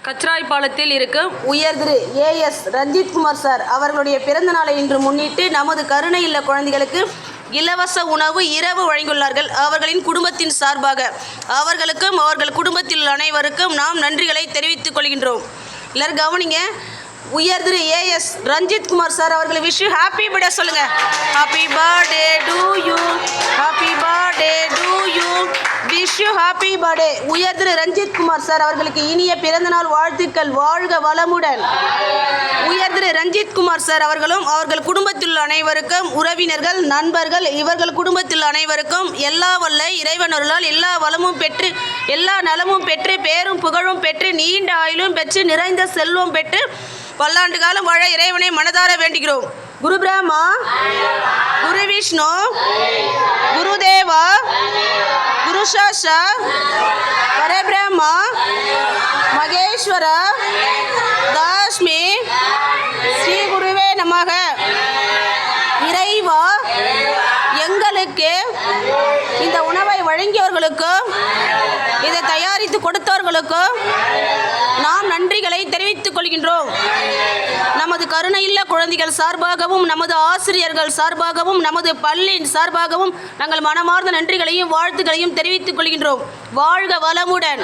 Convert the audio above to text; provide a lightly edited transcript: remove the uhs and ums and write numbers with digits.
கச்ராய்பாலத்தில் இருக்கும் உயர் திரு as Ranjithkumar sir அவர்களுடைய பிறந்த நாளை இன்று முன்னிட்டு நமது கருணை இல்ல குழந்தைகளுக்கு இலவச உணவு இரவு வழங்கியுள்ளார்கள். அவர்களின் குடும்பத்தின் சார்பாக அவர்களுக்கும் அவர்கள் குடும்பத்தில் அனைவருக்கும் நாம் நன்றிகளை தெரிவித்துக் கொள்கின்றோம். எல்லாரும் கவனிங்க. உயர் திரு ஏஎஸ் ரஞ்சித்குமார் சார் அவர்களை விஷ் யூ ஹாப்பி பர்த்டே சொல்லுங்க. Happy birthday to you, happy birthday to you, wish you happy birthday. உயர் திரு ரஞ்சித்குமார் சார் அவர்களுக்கு இனிய பிறந்தநாள் வாழ்த்துக்கள். வாழ்க வளமுடன். உயர் திரு ரஞ்சித்குமார் சார் அவர்களும் அவர்கள் குடும்பத்தில் அனைவருக்கும் உறவினர்கள் நண்பர்கள் இவர்கள் குடும்பத்தில் அனைவருக்கும் எல்லா வல்ல இறைவனருளால் எல்லா வளமும் பெற்று எல்லா நலமும் பெற்று பேரும் புகழும் பெற்று நீண்ட ஆயுளும் பெற்று நிறைந்த செல்வம் பெற்று பல்லாண்டு காலம் வாழ இறைவனை மனதார வேண்டுகிறோம். குரு பிரம்மா, குரு விஷ்ணு, குரு தேவா, குரு சாஷா, பரபிரம்மா, மகேஸ்வர, தாஸ்மி, ஸ்ரீ குருவே நமக. இறைவா, எங்களுக்கு இந்த உணவை வழங்கியவர்களுக்கும் இதை தயாரித்து கொடுத்தவர்களுக்கும் நாம் நன்றிகளை தெரிவித்துக் கொள்கின்றோம். நமது கருணை இல்ல குழந்தைகள் சார்பாகவும் நமது ஆசிரியர்கள் சார்பாகவும் நமது பள்ளியின் சார்பாகவும் நாங்கள் மனமார்ந்த நன்றிகளையும் வாழ்த்துக்களையும் தெரிவித்துக் கொள்கின்றோம். வாழ்க வளமுடன்.